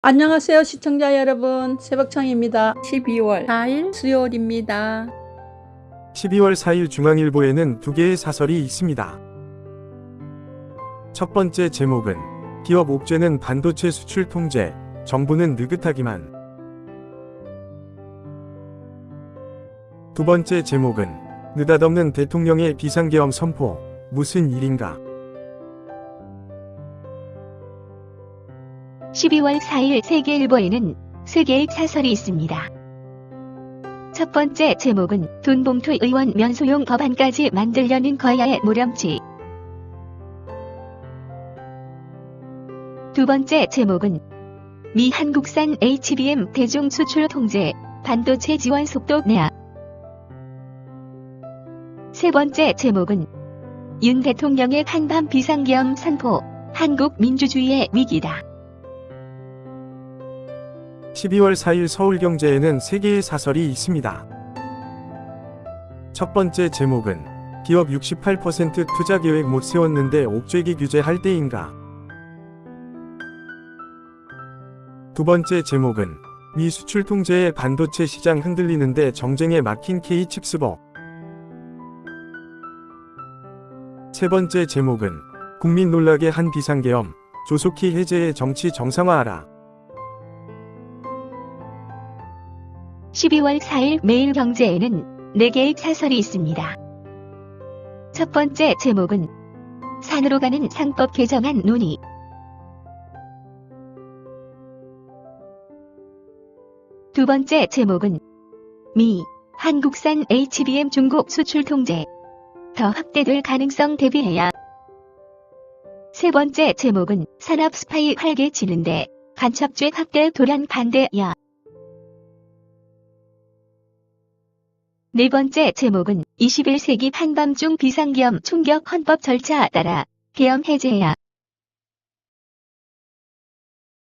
안녕하세요 시청자 여러분, 새벽청입니다. 12월 4일 수요일입니다. 12월 4일 중앙일보에는 두 개의 사설이 있습니다. 첫 번째 제목은 기업 옥죄는 반도체 수출 통제, 정부는 느긋하기만. 두 번째 제목은 느닷없는 대통령의 비상계엄 선포, 무슨 일인가. 12월 4일 세계일보에는 세 개의 사설이 있습니다. 첫 번째 제목은 돈봉투 의원 면소용 법안까지 만들려는 거야의 모렴치. 두 번째 제목은 미 한국산 HBM 대중 수출 통제, 반도체 지원 속도 내야. 세 번째 제목은 윤 대통령의 한밤 비상계엄 선포, 한국 민주주의의 위기다. 12월 4일 서울경제에는 세 개의 사설이 있습니다. 첫 번째 제목은 기업 68% 투자계획 못 세웠는데 옥죄기 규제할 때인가. 두 번째 제목은 미 수출 통제에 반도체 시장 흔들리는데 정쟁에 막힌 K칩스법. 세 번째 제목은 국민 놀라게 한 비상계엄, 조속히 해제해 정치 정상화하라. 12월 4일 매일경제에는 4개의 사설이 있습니다. 첫 번째 제목은 산으로 가는 상법 개정안 논의. 두 번째 제목은 미 한국산 HBM 중국 수출 통제, 더 확대될 가능성 대비해야. 세 번째 제목은 산업 스파이 활개치는데 간첩죄 확대 도란 반대야. 네 번째 제목은 21세기 한밤중 비상계엄 충격 헌법 절차 따라 계엄 해제야.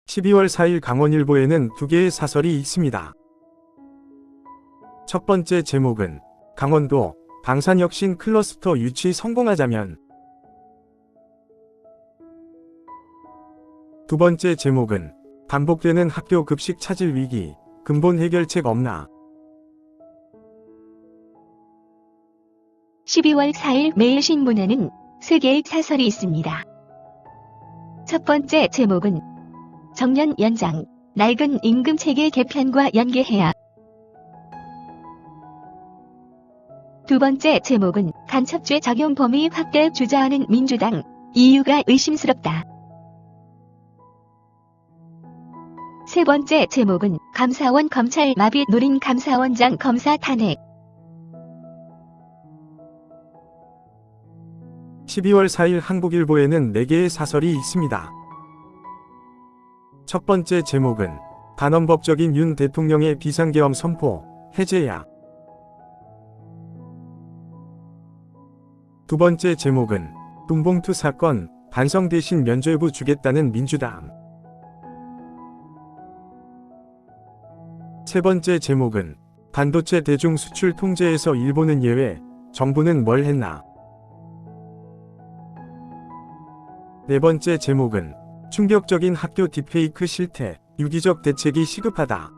12월 4일 강원일보에는 두 개의 사설이 있습니다. 첫 번째 제목은 강원도 방산혁신 클러스터 유치 성공하자면. 두 번째 제목은 반복되는 학교 급식 차질 위기, 근본 해결책 없나. 12월 4일 매일신문에는 세 개의 사설이 있습니다. 첫 번째 제목은 정년 연장, 낡은 임금체계 개편과 연계해야. 두 번째 제목은 간첩죄 적용 범위 확대 주저하는 민주당, 이유가 의심스럽다. 세 번째 제목은 감사원 검찰 마비 노린 감사원장 검사 탄핵. 12월 4일 한국일보에는 4개의 사설이 있습니다. 첫 번째 제목은 반헌법적인 윤 대통령의 비상계엄 선포, 해제야. 두 번째 제목은 돈봉투 사건, 반성 대신 면죄부 주겠다는 민주당. 세 번째 제목은 반도체 대중 수출 통제에서 일본은 예외, 정부는 뭘 했나. 네 번째 제목은 충격적인 학교 딥페이크 실태, 유기적 대책이 시급하다.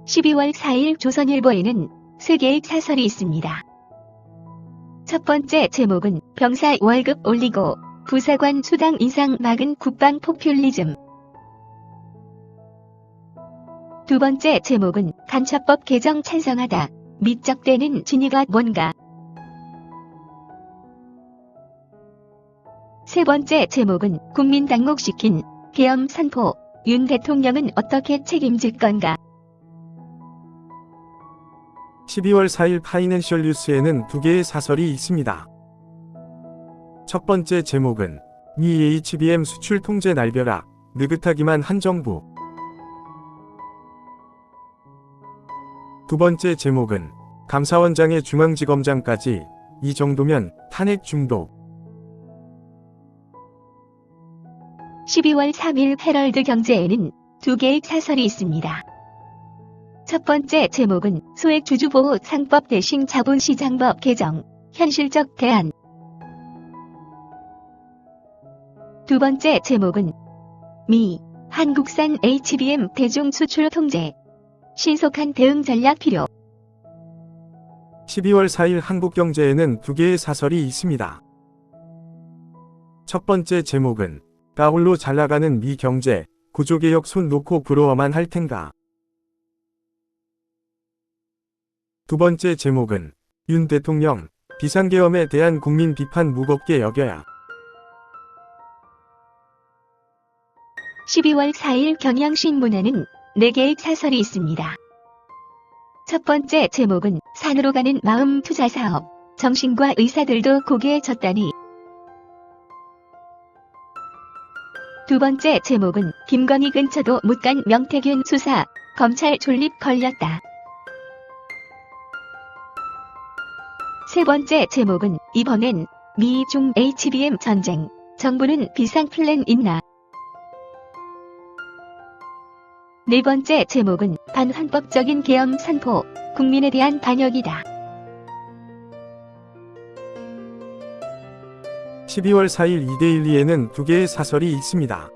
12월 4일 조선일보에는 세 개의 사설이 있습니다. 첫 번째 제목은 병사 월급 올리고 부사관 수당 인상 막은 국방 포퓰리즘. 두 번째 제목은 간첩법 개정 찬성하다, 밑적대는 진위가 뭔가. 세 번째 제목은 국민 당혹시킨 계엄 선포, 윤 대통령은 어떻게 책임질 건가. 12월 4일 파이낸셜 뉴스에는 두 개의 사설이 있습니다. 첫 번째 제목은 미 HBM 수출 통제 날벼락, 느긋하기만 한 정부. 두 번째 제목은 감사원장의 중앙지검장까지, 이 정도면 탄핵 중독. 12월 3일 헤럴드 경제에는 두 개의 사설이 있습니다. 첫 번째 제목은 소액주주보호 상법 대신 자본시장법 개정, 현실적 대안. 두 번째 제목은 미, 한국산 HBM 대중 수출 통제. 신속한 대응 전략 필요. 12월 4일 한국경제에는 두 개의 사설이 있습니다. 첫 번째 제목은 가홀로 잘나가는 미 경제, 구조개혁 손 놓고 부러워만 할 텐가. 두 번째 제목은 윤 대통령, 비상계엄에 대한 국민 비판 무겁게 여겨야. 12월 4일 경향신문에는 4개의 사설이 있습니다. 첫 번째 제목은 산으로 가는 마음 투자 사업. 정신과 의사들도 고개에 졌다니. 두 번째 제목은 김건희 근처도 못 간 명태균 수사. 검찰 존립 걸렸다. 세 번째 제목은 이번엔 미-중 HBM 전쟁. 정부는 비상 플랜 있나? 네 번째 제목은 반헌법적인 계엄 선포. 국민에 대한 반역이다. 12월 4일 2대12에는 두 개의 사설이 있습니다.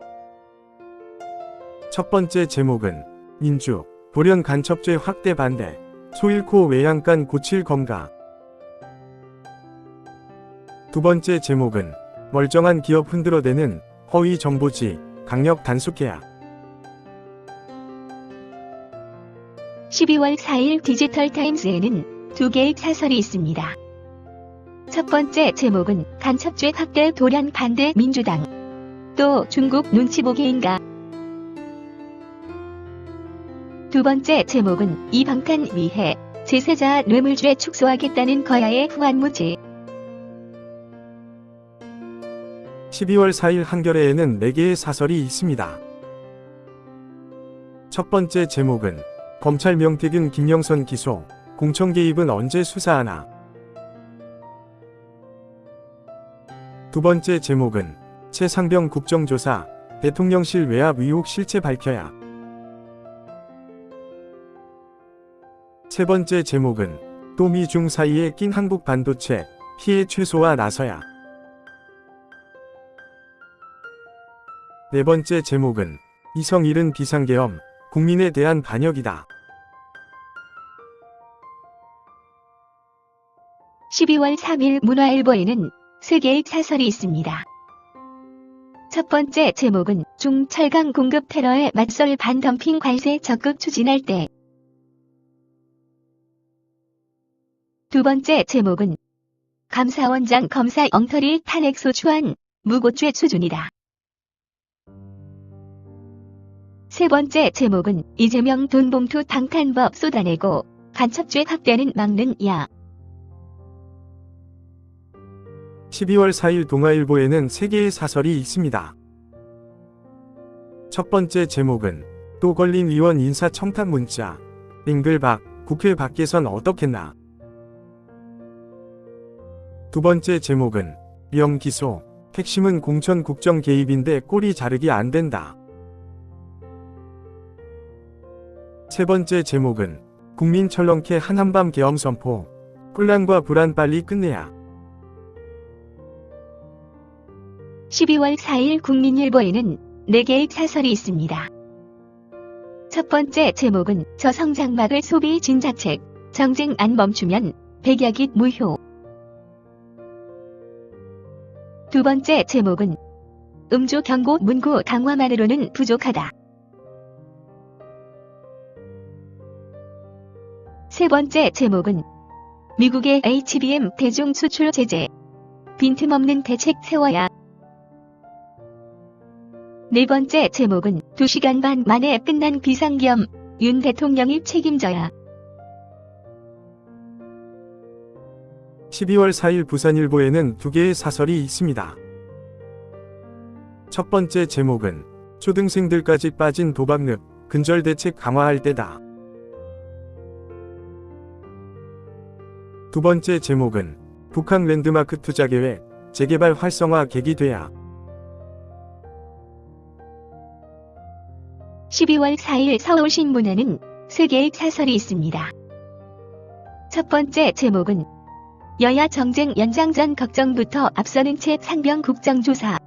첫 번째 제목은 민주, 돌연 간첩죄 확대 반대, 소 잃고 외양간 고칠 검가. 두 번째 제목은 멀쩡한 기업 흔들어대는 허위 정보지, 강력 단속해야. 12월 4일 디지털타임스에는 두 개의 사설이 있습니다. 첫 번째 제목은 간첩죄 확대 돌연 반대 민주당. 또 중국 눈치 보기인가? 두 번째 제목은 이 방탄 위해 제세자 뇌물죄 축소하겠다는 거야의 후한무지. 12월 4일 한겨레에는 4개의 사설이 있습니다. 첫 번째 제목은 검찰 명태균 김영선 기소, 공천 개입은 언제 수사하나. 두 번째 제목은 최상병 국정조사, 대통령실 외압 의혹 실체 밝혀야. 세 번째 제목은 또 미-중 사이에 낀 한국 반도체, 피해 최소화 나서야. 네 번째 제목은 이성 잃은 비상계엄, 국민에 대한 반역이다. 12월 3일 문화일보에는 3개의 사설이 있습니다. 첫 번째 제목은 중철강 공급 테러에 맞설 반덤핑 관세 적극 추진할 때. 두 번째 제목은 감사원장 검사 엉터리 탄핵소 추한, 무고죄 수준이다. 세 번째 제목은 이재명 돈봉투 방탄법 쏟아내고 간첩죄 확대는 막는 야. 12월 4일 동아일보에는 3개의 사설이 있습니다. 첫 번째 제목은 또 걸린 의원 인사청탁 문자, 빙글박, 국회 밖에선 어떻겠나. 두 번째 제목은 명기소, 핵심은 공천 국정 개입인데 꼬리 자르기 안 된다. 세 번째 제목은 국민 철렁케 한한밤 계엄 선포, 혼란과 불안 빨리 끝내야. 12월 4일 국민일보에는 4개의 사설이 있습니다. 첫 번째 제목은 저성장막을 소비 진작책, 정쟁 안 멈추면 백약잇 무효. 두 번째 제목은 음주 경고 문구 강화만으로는 부족하다. 세 번째 제목은 미국의 HBM 대중 수출 제재, 빈틈없는 대책 세워야. 네 번째 제목은 2시간 반 만에 끝난 비상계엄, 윤 대통령이 책임져야. 12월 4일 부산일보에는 2개의 사설이 있습니다. 첫 번째 제목은 초등생들까지 빠진 도박늪, 근절대책 강화할 때다. 두 번째 제목은 북한 랜드마크 투자계획, 재개발 활성화 계기 돼야. 12월 4일 서울신문에는 3개의 사설이 있습니다. 첫 번째 제목은 여야 정쟁 연장 전 걱정부터 앞서는 채 상병 국정조사.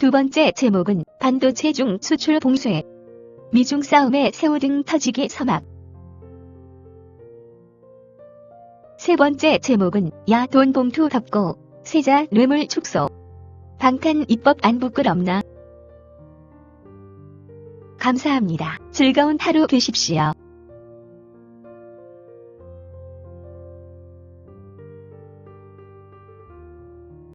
두 번째 제목은 반도체 중 수출 봉쇄. 미중 싸움에 새우 등 터지기 서막. 세 번째 제목은 야 돈 봉투 덮고 세자 뇌물 축소. 방탄 입법 안 부끄럽나? 감사합니다. 즐거운 하루 되십시오.